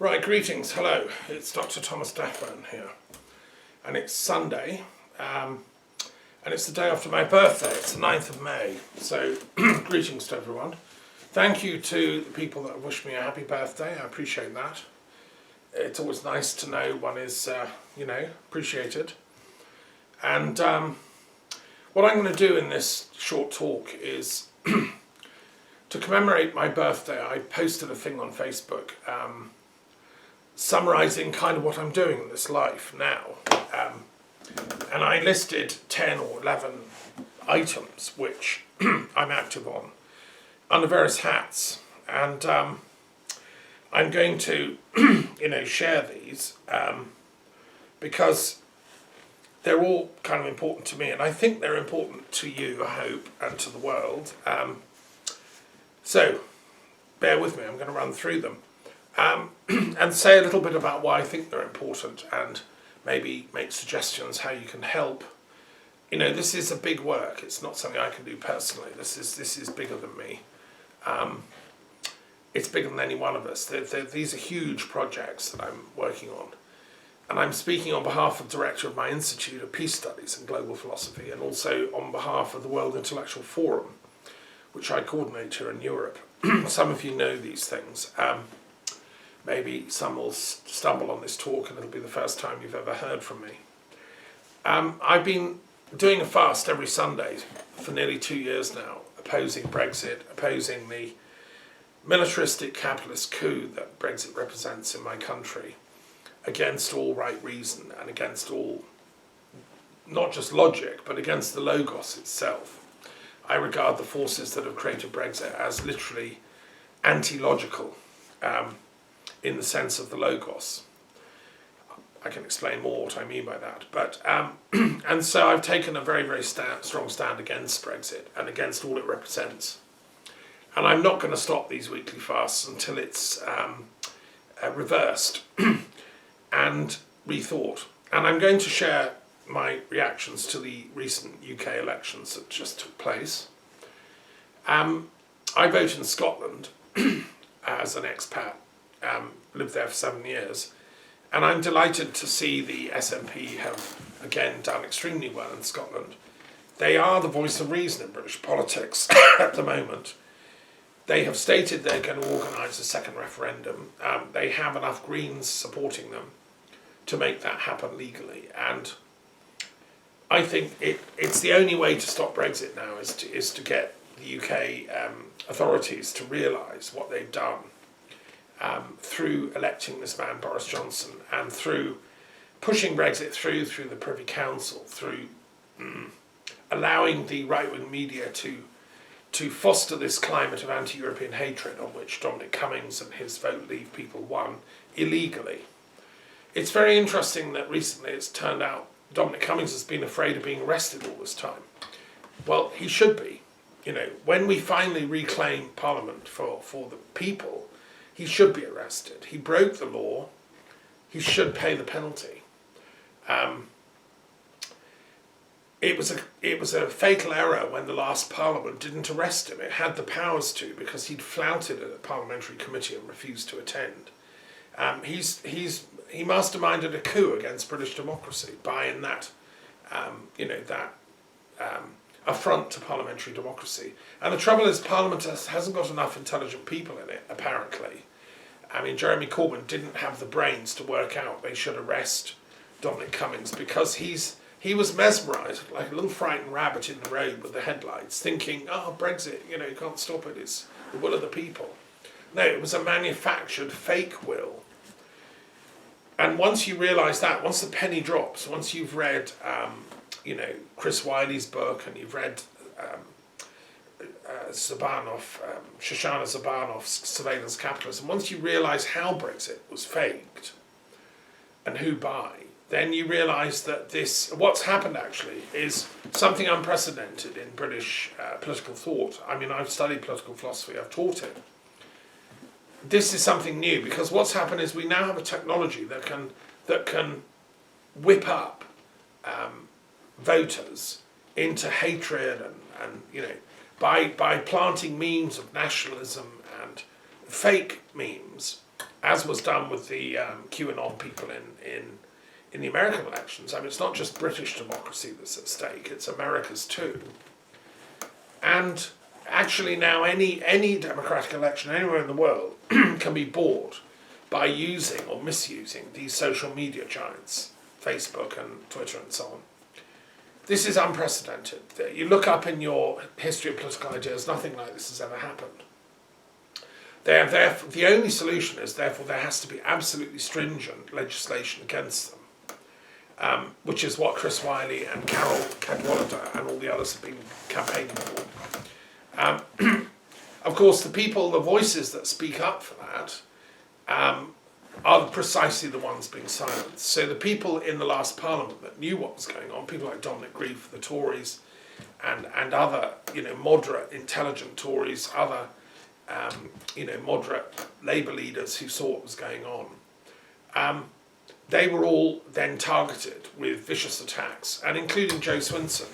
Right, greetings, hello, it's Dr. Thomas Daffern here, and it's Sunday, and it's the day after my birthday. It's the 9th of May, so greetings to everyone. Thank you to the people that have wished me a happy birthday, I appreciate that. It's always nice to know one is, appreciated. And what I'm going to do in this short talk is, to commemorate my birthday, I posted a thing on Facebook summarising kind of what I'm doing in this life now. And I listed 10 or 11 items which I'm active on under various hats. And I'm going to, share these because they're all kind of important to me, and I think they're important to you, I hope, and to the world. So, bear with me, I'm going to run through them and say a little bit about why I think they're important and maybe make suggestions how you can help. This is a big work, it's not something I can do personally, this is bigger than me. It's bigger than any one of us. These are huge projects that I'm working on. And I'm speaking on behalf of the director of my Institute of Peace Studies and Global Philosophy, and also on behalf of the World Intellectual Forum, which I coordinate here in Europe. Some of you know these things. Maybe some will stumble on this talk and it'll be the first time you've ever heard from me. I've been doing a fast every Sunday for nearly 2 years now, opposing Brexit, opposing the militaristic capitalist coup that Brexit represents in my country, against all right reason and against all, not just logic, but against the logos itself. I regard the forces that have created Brexit as literally anti-logical in the sense of the logos. I can explain more what I mean by that. But and so I've taken a very, very strong stand against Brexit and against all it represents. And I'm not going to stop these weekly fasts until it's reversed and rethought. And I'm going to share my reactions to the recent UK elections that just took place. I vote in Scotland as an expat, lived there for 7 years, and I'm delighted to see the SNP have again done extremely well in Scotland. They are the voice of reason in British politics at the moment. They have stated they're going to organise a second referendum. They have enough Greens supporting them to make that happen legally, and I think it's the only way to stop Brexit now is to get the UK authorities to realise what they've done through electing this man Boris Johnson and through pushing Brexit through the Privy Council, through allowing the right-wing media to foster this climate of anti-European hatred on which Dominic Cummings and his Vote Leave people won illegally. It's very interesting that recently it's turned out Dominic Cummings has been afraid of being arrested all this time. Well, he should be. When we finally reclaim Parliament for the people, he should be arrested. He broke the law. He should pay the penalty. It was a fatal error when the last Parliament didn't arrest him. It had the powers to, because he'd flouted a parliamentary committee and refused to attend. He masterminded a coup against British democracy by in that, affront to parliamentary democracy. And the trouble is, Parliament hasn't got enough intelligent people in it, apparently. Jeremy Corbyn didn't have the brains to work out they should arrest Dominic Cummings because he was mesmerised, like a little frightened rabbit in the road with the headlights, thinking, Brexit, you can't stop it, it's the will of the people. No, it was a manufactured fake will. And once you realise that, once the penny drops, once you've read, Chris Wiley's book and you've read Shoshana Zubanov's Surveillance Capitalism, once you realise how Brexit was faked and who by, then you realise that what's happened actually is something unprecedented in British political thought. I've studied political philosophy, I've taught it. This is something new, because what's happened is we now have a technology that can whip up voters into hatred and by planting memes of nationalism and fake memes as was done with the QAnon people in the American elections. I mean, it's not just British democracy that's at stake, it's America's too. And actually now any democratic election anywhere in the world can be bought by using or misusing these social media giants, Facebook and Twitter and so on. This is unprecedented. You look up in your history of political ideas, nothing like this has ever happened. The only solution is, therefore, there has to be absolutely stringent legislation against them, which is what Chris Wiley and Carol Cadwallader and all the others have been campaigning for. Of course, the voices that speak up for that are precisely the ones being silenced. So the people in the last Parliament that knew what was going on, people like Dominic Grieve, the Tories, and other, moderate, intelligent Tories, other, moderate Labour leaders who saw what was going on, they were all then targeted with vicious attacks, and including Jo Swinson,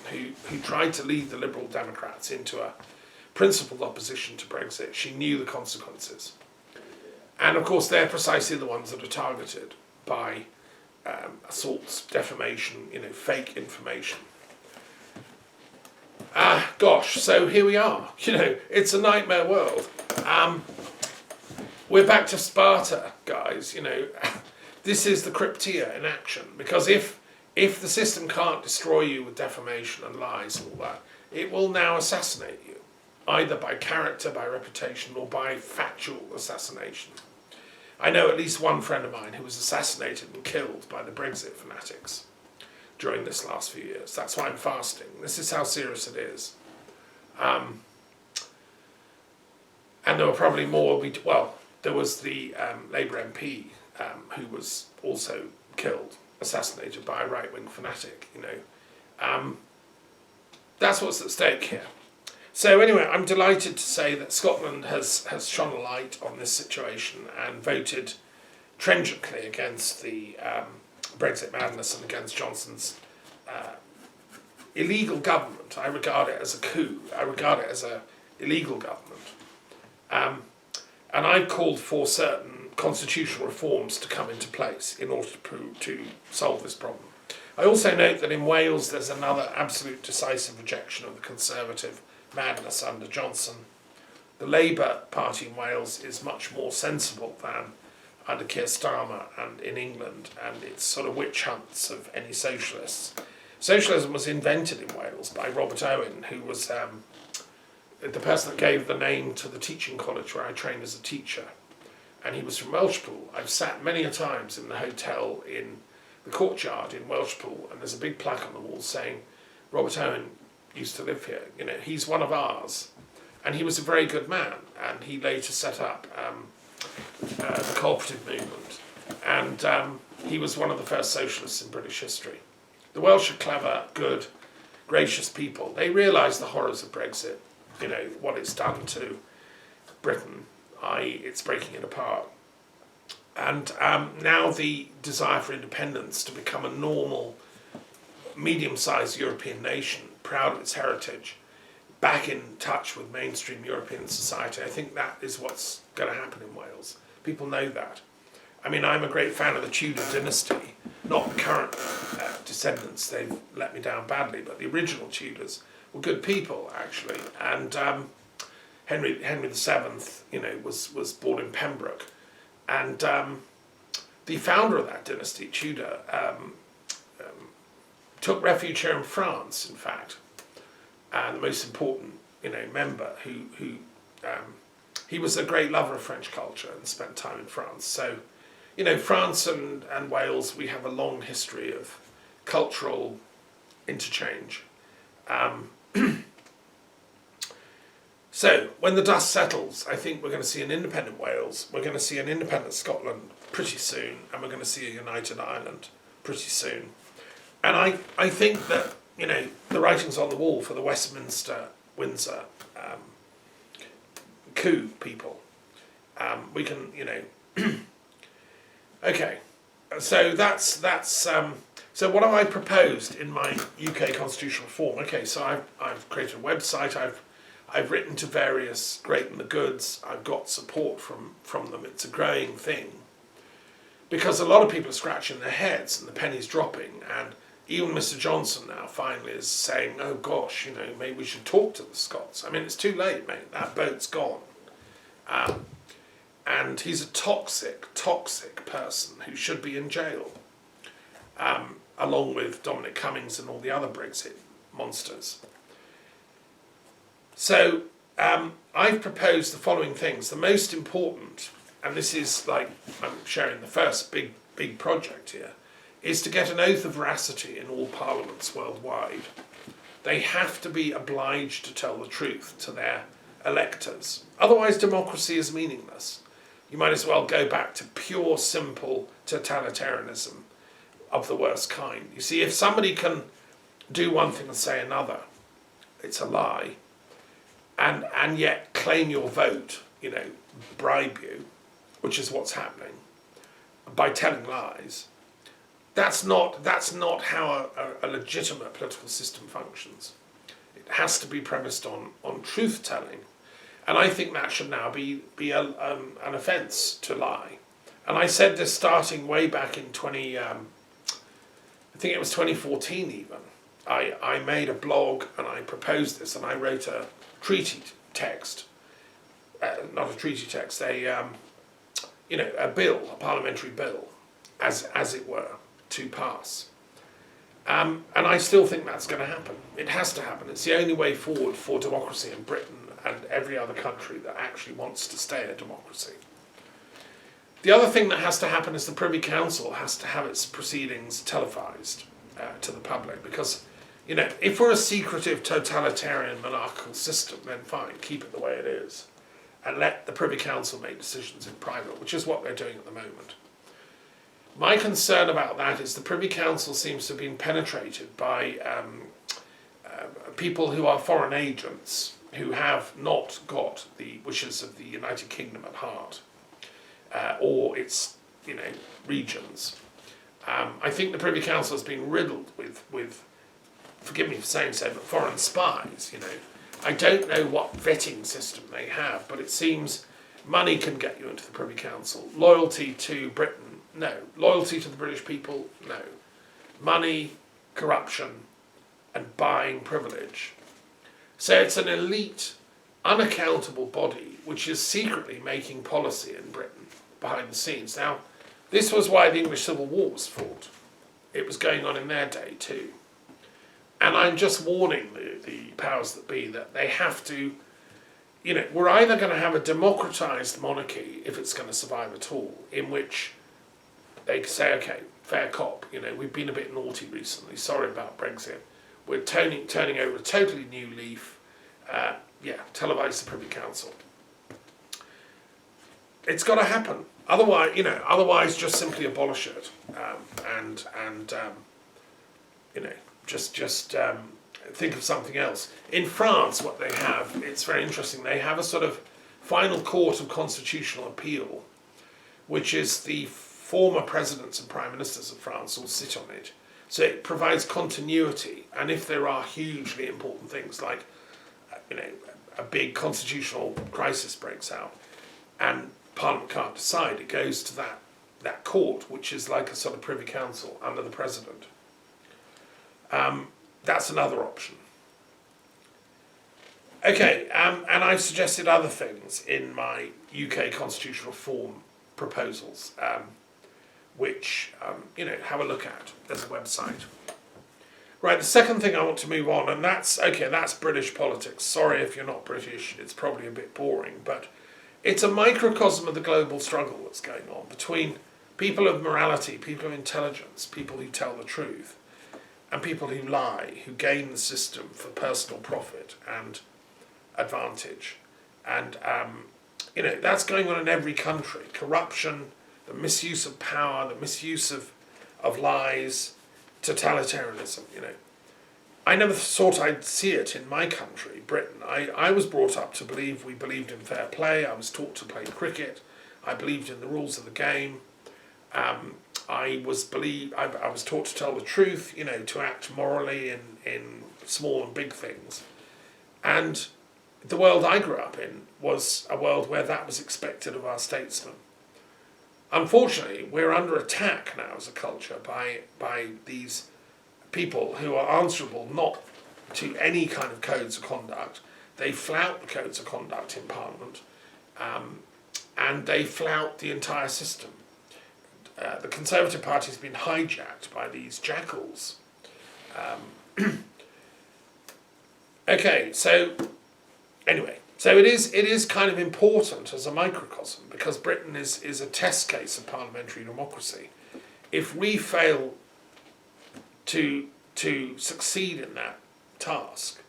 who tried to lead the Liberal Democrats into a principled opposition to Brexit. She knew the consequences. And of course, they're precisely the ones that are targeted by assaults, defamation, fake information. So here we are. It's a nightmare world. We're back to Sparta, guys. This is the Cryptia in action. Because if the system can't destroy you with defamation and lies and all that, it will now assassinate you, either by character, by reputation, or by factual assassination. I know at least one friend of mine who was assassinated and killed by the Brexit fanatics during this last few years. That's why I'm fasting. This is how serious it is. And there were probably more. There was the Labour MP who was also killed, assassinated by a right-wing fanatic. That's what's at stake here. So anyway, I'm delighted to say that Scotland has shone a light on this situation and voted trenchantly against the Brexit madness and against Johnson's illegal government. I regard it as a coup. I regard it as an illegal government. And I've called for certain constitutional reforms to come into place in order to solve this problem. I also note that in Wales there's another absolute decisive rejection of the Conservative madness under Johnson. The Labour Party in Wales is much more sensible than under Keir Starmer and in England, and it's sort of witch hunts of any socialists. Socialism was invented in Wales by Robert Owen, who was the person that gave the name to the teaching college where I trained as a teacher, and he was from Welshpool. I've sat many a times in the hotel in the courtyard in Welshpool, and there's a big plaque on the wall saying Robert Owen used to live here. He's one of ours, and he was a very good man, and he later set up the cooperative movement, and he was one of the first socialists in British history. The Welsh are clever, good, gracious people. They realise the horrors of Brexit, what it's done to Britain, i.e. it's breaking it apart. And now the desire for independence to become a normal, medium-sized European nation, proud of its heritage, back in touch with mainstream European society. I think that is what's going to happen in Wales. People know that. I mean, I'm a great fan of the Tudor dynasty, not the current descendants. They've let me down badly, but the original Tudors were good people, actually. And Henry VII, was born in Pembroke, and the founder of that dynasty, Tudor, took refuge here in France, in fact, and the most important, member who he was a great lover of French culture and spent time in France. So, France and Wales, we have a long history of cultural interchange. So, when the dust settles, I think we're going to see an independent Wales, we're going to see an independent Scotland pretty soon, and we're going to see a united Ireland pretty soon. And I think that, the writing's on the wall for the Westminster-Windsor coup people. We can, Okay, so that's so what have I proposed in my UK constitutional reform? Okay, so I've created a website, I've written to various Great and the Goods. I've got support from them. It's a growing thing. Because a lot of people are scratching their heads and the penny's dropping, and even Mr. Johnson now finally is saying, oh gosh, maybe we should talk to the Scots. I mean, it's too late, mate. That boat's gone. And he's a toxic person who should be in jail, along with Dominic Cummings and all the other Brexit monsters. So I've proposed the following things. The most important, and this is like I'm sharing the first big project here, is to get an oath of veracity in all parliaments worldwide. They have to be obliged to tell the truth to their electors. Otherwise, democracy is meaningless. You might as well go back to pure, simple totalitarianism of the worst kind. You see, if somebody can do one thing and say another, it's a lie, and yet claim your vote, bribe you, which is what's happening, by telling lies, that's not how a legitimate political system functions. It has to be premised on truth-telling. And I think that should now be an offence to lie. And I said this starting way back in I think it was 2014 even. I made a blog and I proposed this, and I wrote a treaty text, not a treaty text, a bill, a parliamentary bill, as it were, to pass. And I still think that's going to happen. It has to happen. It's the only way forward for democracy in Britain and every other country that actually wants to stay a democracy. The other thing that has to happen is the Privy Council has to have its proceedings televised to the public, because if we're a secretive totalitarian monarchical system, then fine, keep it the way it is and let the Privy Council make decisions in private, which is what they're doing at the moment. My concern about that is the Privy Council seems to have been penetrated by people who are foreign agents who have not got the wishes of the United Kingdom at heart, or its regions. I think the Privy Council has been riddled with, forgive me for saying so, but foreign spies. I don't know what vetting system they have, but it seems money can get you into the Privy Council. Loyalty to Britain, no. Loyalty to the British people, no. Money, corruption, and buying privilege. So it's an elite, unaccountable body which is secretly making policy in Britain behind the scenes. Now, this was why the English Civil War was fought. It was going on in their day too. And I'm just warning the powers that be that they have to, we're either going to have a democratised monarchy, if it's going to survive at all, in which they say, okay, fair cop, we've been a bit naughty recently, sorry about Brexit. We're turning over a totally new leaf. Televise the Privy Council. It's got to happen. Otherwise, just simply abolish it, just think of something else. In France, what they have, it's very interesting. They have a sort of final court of constitutional appeal, which is the former presidents and prime ministers of France all sit on it. So it provides continuity, and if there are hugely important things like, a big constitutional crisis breaks out, and Parliament can't decide, it goes to that court, which is like a sort of Privy Council under the President. That's another option. Okay, and I've suggested other things in my UK constitutional reform proposals, which, have a look at. There's a website. Right, the second thing I want to move on, and that's British politics. Sorry if you're not British, it's probably a bit boring, but it's a microcosm of the global struggle that's going on between people of morality, people of intelligence, people who tell the truth, and people who lie, who game the system for personal profit and advantage. And, that's going on in every country. Corruption, the misuse of power, the misuse of lies, totalitarianism, I never thought I'd see it in my country, Britain. I was brought up to believe we believed in fair play. I was taught to play cricket. I believed in the rules of the game. I was taught to tell the truth, to act morally in small and big things. And the world I grew up in was a world where that was expected of our statesmen. Unfortunately, we're under attack now as a culture by these people who are answerable not to any kind of codes of conduct. They flout the codes of conduct in Parliament, and they flout the entire system. The Conservative Party has been hijacked by these jackals. Okay, so anyway, so it is kind of important as a microcosm, because Britain is a test case of parliamentary democracy. If we fail to succeed in that task,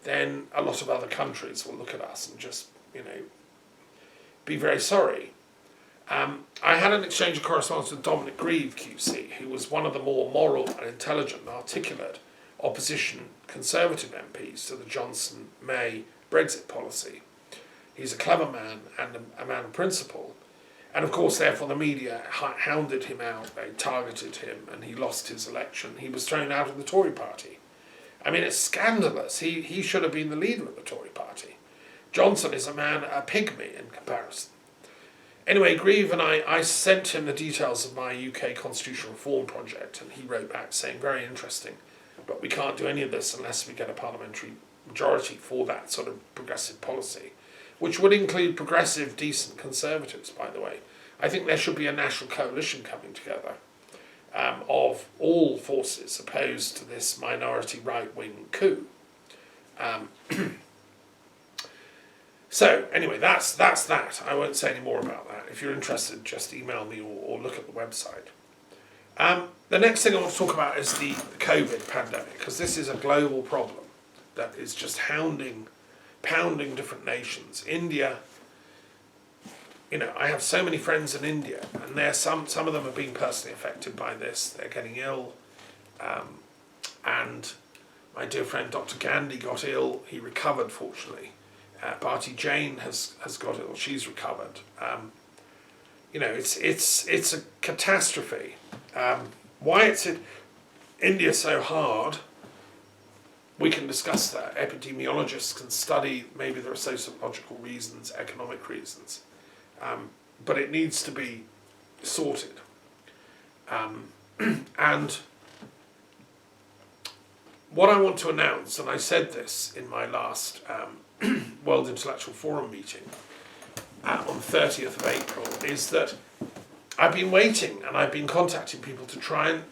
then a lot of other countries will look at us and just, be very sorry. I had an exchange of correspondence with Dominic Grieve, QC, who was one of the more moral and intelligent and articulate opposition Conservative MPs to the Johnson-May Brexit policy. He's a clever man and a man of principle. And of course, therefore, the media hounded him out, they targeted him, and he lost his election. He was thrown out of the Tory party. I mean, it's scandalous. He should have been the leader of the Tory party. Johnson is a pygmy in comparison. Anyway, Grieve and I sent him the details of my UK constitutional reform project, and he wrote back saying, very interesting, but we can't do any of this unless we get a parliamentary majority for that sort of progressive policy, which would include progressive, decent Conservatives, by the way. I think there should be a national coalition coming together of all forces opposed to this minority right-wing coup. So, anyway, that's that. I won't say any more about that. If you're interested, just email me or look at the website. The next thing I want to talk about is the COVID pandemic, because this is a global problem that is just pounding different nations. India, I have so many friends in India, and some of them have been personally affected by this. They're getting ill, and my dear friend Dr. Gandhi got ill. He recovered, fortunately. Bharti Jain has got ill. She's recovered. It's a catastrophe. Why it's in India so hard, we can discuss that. Epidemiologists can study, maybe there are sociological reasons, economic reasons, but it needs to be sorted. And what I want to announce, and I said this in my last World Intellectual Forum meeting on the 30th of April, is that I've been waiting and I've been contacting people to try and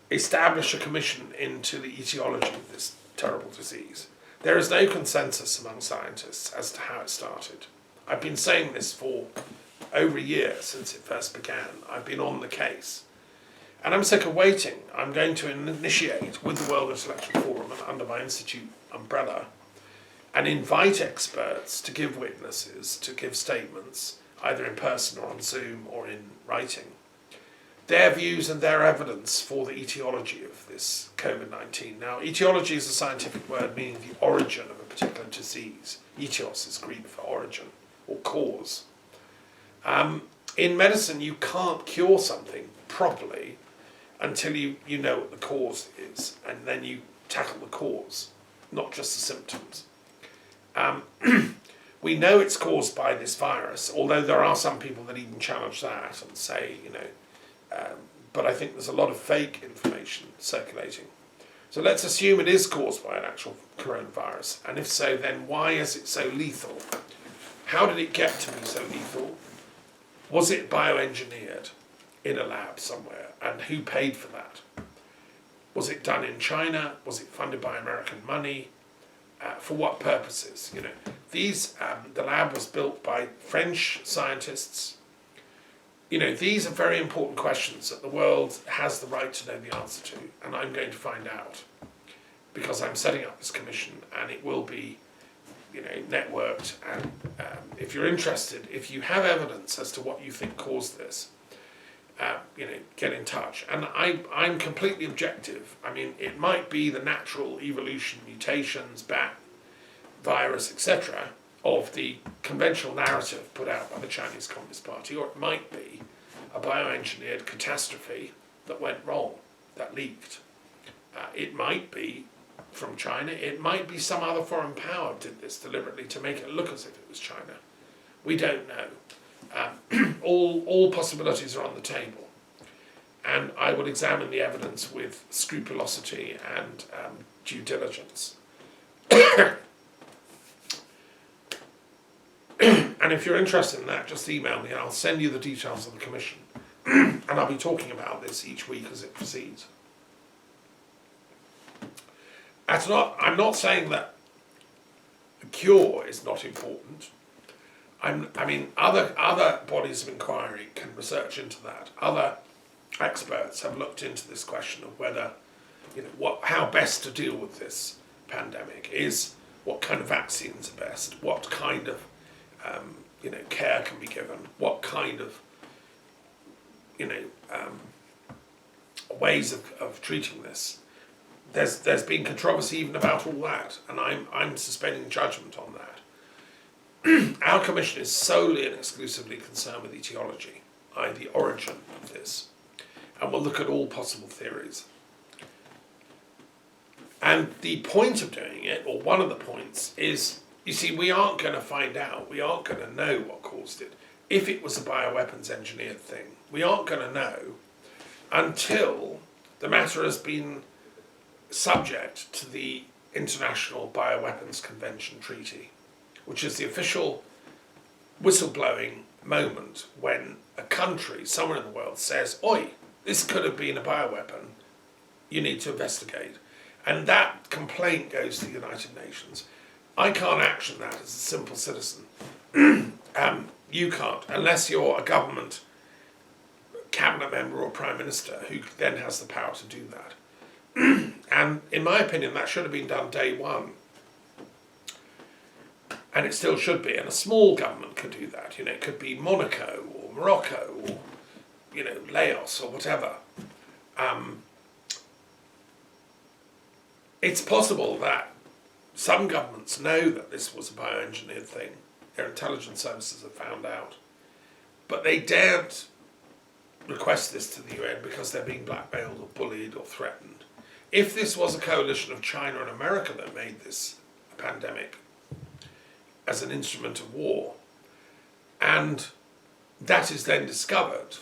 establish a commission into the etiology of this terrible disease. There is no consensus among scientists as to how it started. I've been saying this for over a year since it first began. I've been on the case. And I'm sick of waiting. I'm going to initiate, with the World Intellectual Forum and under my institute umbrella, and invite experts to give witnesses, to give statements, either in person or on Zoom or in writing, their views and their evidence for the etiology of this COVID-19. Now, etiology is a scientific word meaning the origin of a particular disease. Etios is Greek for origin or cause. In medicine, you can't cure something properly until you know what the cause is, and then you tackle the cause, not just the symptoms. We know it's caused by this virus, although there are some people that even challenge that and say, but I think there's a lot of fake information circulating. So let's assume it is caused by an actual coronavirus, and if so, then why is it so lethal? How did it get to be so lethal? Was it bioengineered in a lab somewhere, and who paid for that? Was it done in China? Was it funded by American money? For what purposes? The lab was built by French scientists. These are very important questions that the world has the right to know the answer to, and I'm going to find out, because I'm setting up this commission, and it will be, networked. And if you're interested, if you have evidence as to what you think caused this, get in touch. And I'm completely objective. I mean, it might be the natural evolution, mutations, bat, virus, etc., of the conventional narrative put out by the Chinese Communist Party, or it might be a bioengineered catastrophe that went wrong, that leaked. It might be from China. It might be some other foreign power did this deliberately to make it look as if it was China. We don't know. All possibilities are on the table. And I will examine the evidence with scrupulosity and due diligence. And if you're interested in that, just email me and I'll send you the details of the commission. And I'll be talking about this each week as it proceeds. I'm not saying that a cure is not important. I mean, other bodies of inquiry can research into that. Other experts have looked into this question of whether, how best to deal with this pandemic is, what kind of vaccines are best, what kind of care can be given, what kind of ways of treating this. There's been controversy even about all that, and I'm suspending judgment on that. Our commission is solely and exclusively concerned with etiology, i.e. the origin of this, and we'll look at all possible theories. And the point of doing it, or one of the points, is, you see, we aren't going to find out, we aren't going to know what caused it. If it was a bioweapons engineered thing, we aren't going to know until the matter has been subject to the International Bioweapons Convention Treaty, which is the official whistleblowing moment when a country, somewhere in the world, says, oi, this could have been a bioweapon, you need to investigate. And that complaint goes to the United Nations. I can't action that as a simple citizen. You can't, unless you're a government cabinet member or prime minister who then has the power to do that. And in my opinion, that should have been done day one. And it still should be. And a small government could do that. It could be Monaco or Morocco or, Laos or whatever. It's possible that some governments know that this was a bioengineered thing. Their intelligence services have found out. But they daren't request this to the UN because they're being blackmailed or bullied or threatened. If this was a coalition of China and America that made this pandemic as an instrument of war, and that is then discovered,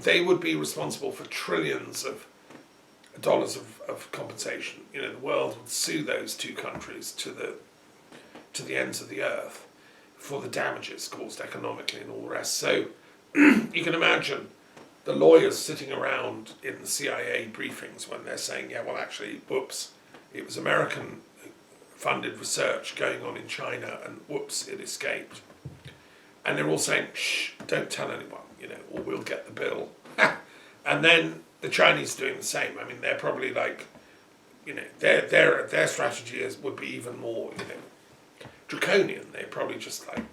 they would be responsible for trillions of dollars of compensation. The world would sue those two countries to the ends of the earth for the damages caused economically and all the rest. So you can imagine the lawyers sitting around in the CIA briefings when they're saying, yeah, well, actually, whoops, it was American-funded research going on in China, and whoops, it escaped. And they're all saying, shh, don't tell anyone, or we'll get the bill. And then the Chinese doing the same. I mean, they're probably like, their strategy would be even more, draconian. They're probably just like,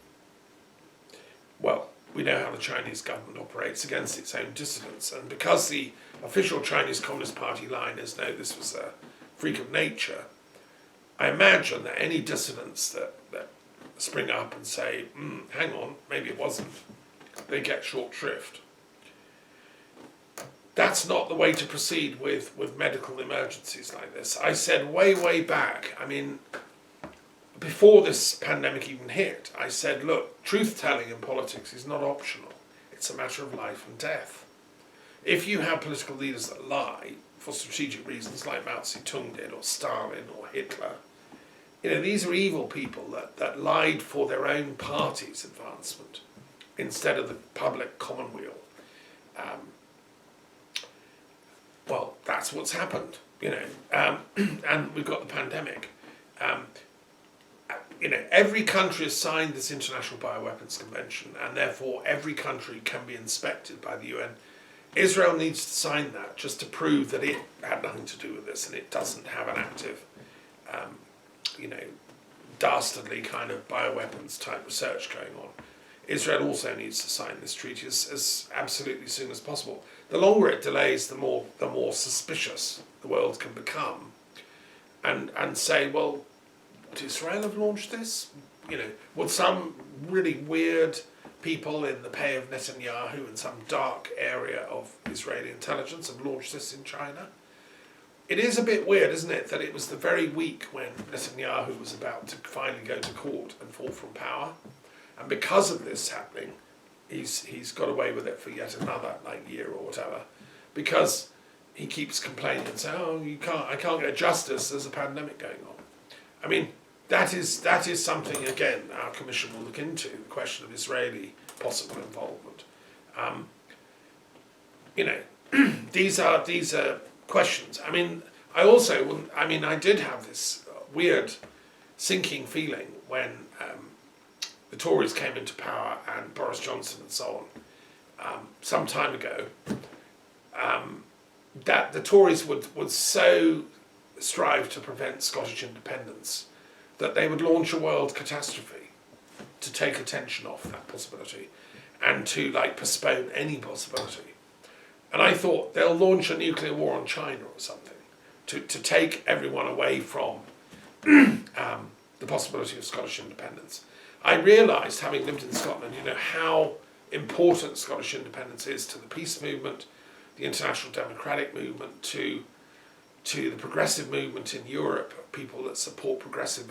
well, we know how the Chinese government operates against its own dissidents, and because the official Chinese Communist Party line is, no, this was a freak of nature, I imagine that any dissidents that spring up and say, hang on, maybe it wasn't, they get short shrift. That's not the way to proceed with medical emergencies like this. I said way back, before this pandemic even hit, I said, look, truth-telling in politics is not optional. It's a matter of life and death. If you have political leaders that lie for strategic reasons like Mao Zedong did, or Stalin, or Hitler, these are evil people that lied for their own party's advancement instead of the public commonweal. Well, that's what's happened, and we've got the pandemic. Every country has signed this International Bioweapons Convention, and therefore every country can be inspected by the UN. Israel needs to sign that just to prove that it had nothing to do with this and it doesn't have an active, dastardly kind of bioweapons type research going on. Israel also needs to sign this treaty as absolutely soon as possible. The longer it delays, the more suspicious the world can become, and say, well, would Israel have launched this? Would some really weird people in the pay of Netanyahu in some dark area of Israeli intelligence have launched this in China? it is a bit weird, isn't it, that it was the very week when Netanyahu was about to finally go to court and fall from power, and because of this happening, he's got away with it for yet another year or whatever, because he keeps complaining and saying, "Oh, I can't get justice. There's a pandemic going on." I mean, that is something again our commission will look into, the question of Israeli possible involvement. These are questions. I mean, I did have this weird sinking feeling when the Tories came into power and Boris Johnson and so on some time ago, that the Tories would so strive to prevent Scottish independence that they would launch a world catastrophe to take attention off that possibility and to postpone any possibility. And I thought they'll launch a nuclear war on China or something to take everyone away from the possibility of Scottish independence. I realised, having lived in Scotland, how important Scottish independence is to the peace movement, the international democratic movement, to the progressive movement in Europe, people that support progressive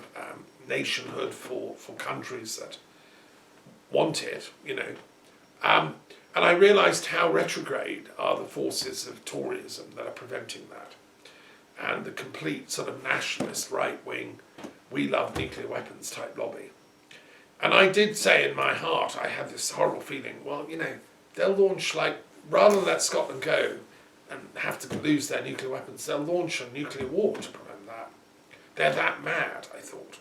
nationhood for countries that want it, And I realised how retrograde are the forces of Toryism that are preventing that. And the complete sort of nationalist, right-wing, we love nuclear weapons type lobby. And I did say in my heart, I had this horrible feeling, well, they'll launch, rather than let Scotland go and have to lose their nuclear weapons, they'll launch a nuclear war to prevent that. They're that mad, I thought.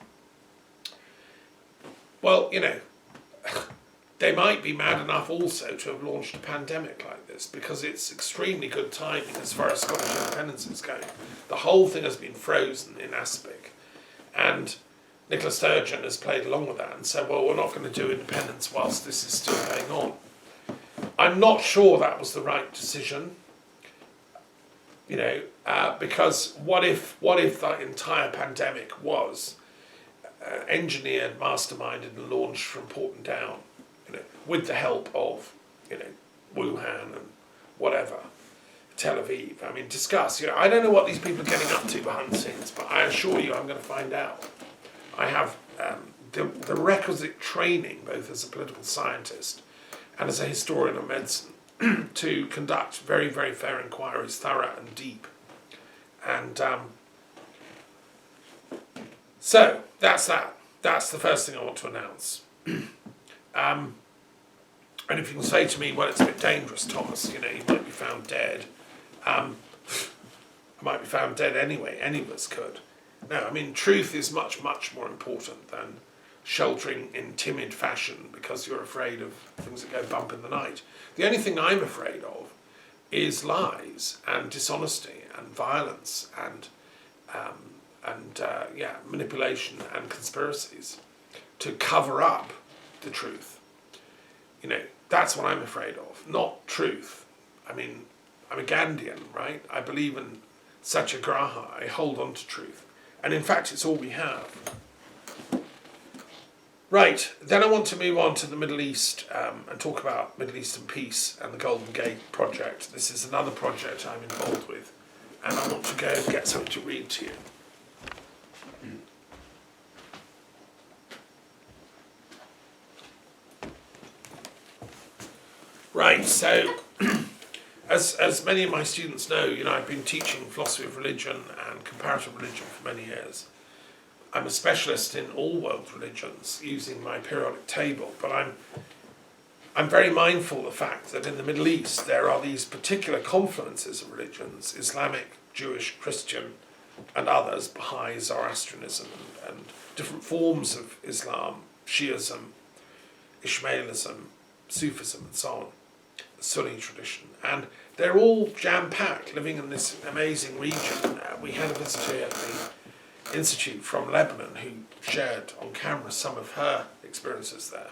Well, they might be mad enough also to have launched a pandemic like this, because it's extremely good timing as far as Scottish independence is going. The whole thing has been frozen in aspic, and Nicola Sturgeon has played along with that and said, well, we're not going to do independence whilst this is still going on. I'm not sure that was the right decision, because what if the entire pandemic was engineered, masterminded and launched from Porton Down, with the help of, Wuhan and whatever, Tel Aviv. I mean, discuss. I don't know what these people are getting up to behind the scenes, but I assure you I'm going to find out. I have the requisite training, both as a political scientist and as a historian of medicine, to conduct very, very fair inquiries, thorough and deep. And so, that's that. That's the first thing I want to announce. And if you can say to me, well, it's a bit dangerous, Thomas, you might be found dead. I might be found dead anyway, any of us could. No, I mean, truth is much, much more important than sheltering in timid fashion because you're afraid of things that go bump in the night. The only thing I'm afraid of is lies and dishonesty and violence and manipulation and conspiracies to cover up the truth. That's what I'm afraid of, not truth. I mean, I'm a Gandhian, right? I believe in satyagraha. I hold on to truth. And in fact, it's all we have. Right, then I want to move on to the Middle East and talk about Middle Eastern peace and the Golden Gate project. This is another project I'm involved with, and I want to go and get something to read to you. Right, so as many of my students know, I've been teaching philosophy of religion and comparative religion for many years. I'm a specialist in all world religions using my periodic table, but I'm very mindful of the fact that in the Middle East there are these particular confluences of religions, Islamic, Jewish, Christian, and others, Baha'i, Zoroastrianism, and different forms of Islam, Shiism, Ishmaelism, Sufism, and so on, the Sunni tradition. And they're all jam-packed, living in this amazing region. We had a visitor at the Institute from Lebanon who shared on camera some of her experiences there.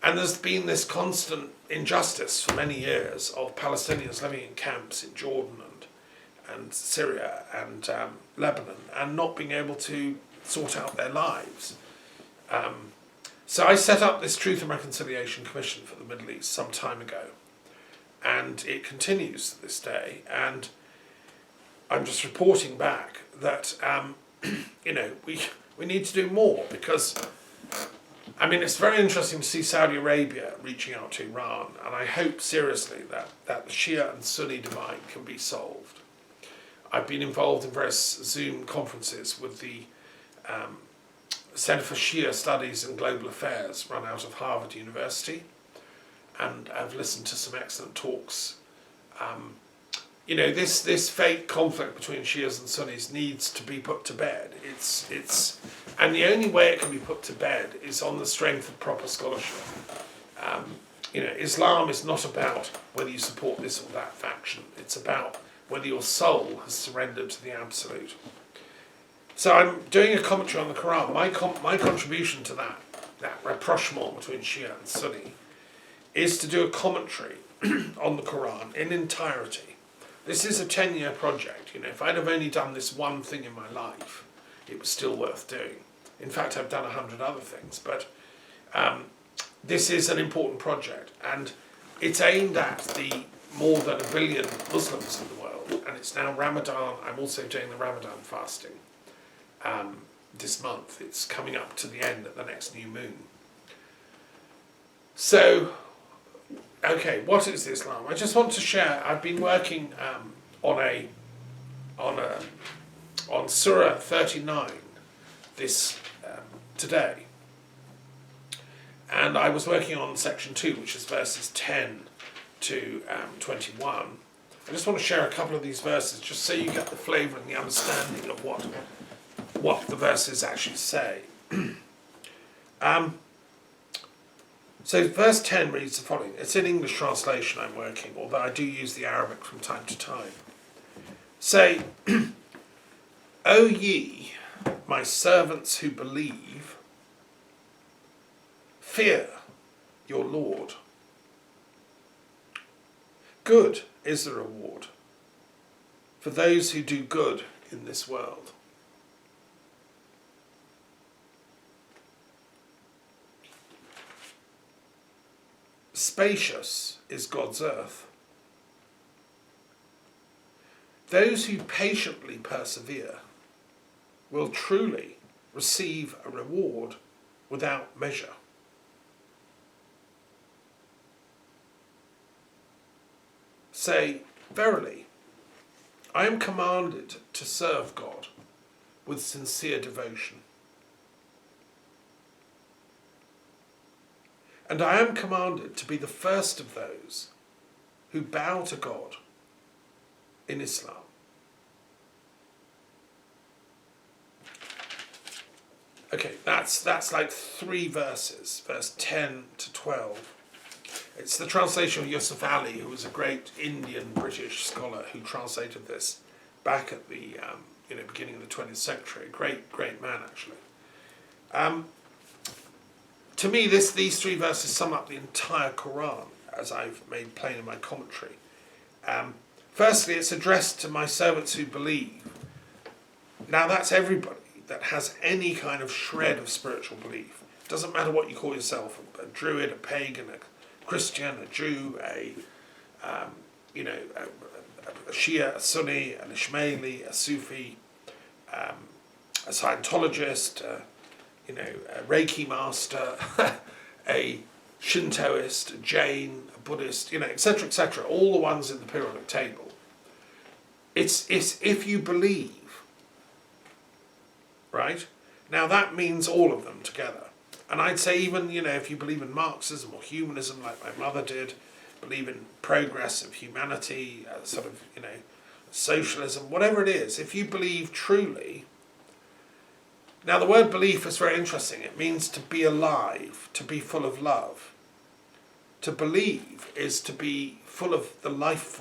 And there's been this constant injustice for many years of Palestinians living in camps in Jordan and Syria and Lebanon and not being able to sort out their lives. So I set up this Truth and Reconciliation Commission for the Middle East some time ago, and it continues to this day. And I'm just reporting back that we need to do more, because I mean, it's very interesting to see Saudi Arabia reaching out to Iran, and I hope seriously that the Shia and Sunni divide can be solved. I've been involved in various Zoom conferences with the Center for Shia Studies and Global Affairs, run out of Harvard University, and I've listened to some excellent talks. This fake conflict between Shias and Sunnis needs to be put to bed. And the only way it can be put to bed is on the strength of proper scholarship. Islam is not about whether you support this or that faction. It's about whether your soul has surrendered to the absolute. So I'm doing a commentary on the Quran. My contribution to that rapprochement between Shia and Sunni is to do a commentary on the Quran in entirety. This is a 10-year project. If I'd have only done this one thing in my life, it was still worth doing. In fact, I've done 100 other things, but this is an important project, and it's aimed at the more than 1 billion Muslims in the world, and it's now Ramadan. I'm also doing the Ramadan fasting this month. It's coming up to the end at the next new moon. So, okay, what is Islam? I just want to share. I've been working on Surah 39 today, and I was working on section 2, which is verses 10 to 21. I just want to share a couple of these verses, just so you get the flavour and the understanding of what the verses actually say. So verse 10 reads the following. It's in English translation I'm working, although I do use the Arabic from time to time. Say, O ye, my servants who believe, fear your Lord. Good is the reward for those who do good in this world. Spacious is God's earth. Those who patiently persevere will truly receive a reward without measure. Say, verily, I am commanded to serve God with sincere devotion. And I am commanded to be the first of those who bow to God in Islam. Okay, that's like 3 verses, verse 10 to 12. It's the translation of Yusuf Ali, who was a great Indian-British scholar who translated this back at the beginning of the 20th century. Great man, actually. To me, these 3 verses sum up the entire Quran, as I've made plain in my commentary. Firstly, it's addressed to my servants who believe. Now, that's everybody that has any kind of shred of spiritual belief. It doesn't matter what you call yourself, a druid, a pagan, a Christian, a Jew, a Shia, a Sunni, an Ismaili, a Sufi, a Scientologist, a Reiki master, a Shintoist, a Jain, a Buddhist, etc., etc., all the ones in the periodic table. It's if you believe, right? Now that means all of them together. And I'd say even, if you believe in Marxism or humanism, like my mother did, believe in progress of humanity, socialism, whatever it is, if you believe truly. Now, the word belief is very interesting. It means to be alive, to be full of love. To believe is to be full of the life force.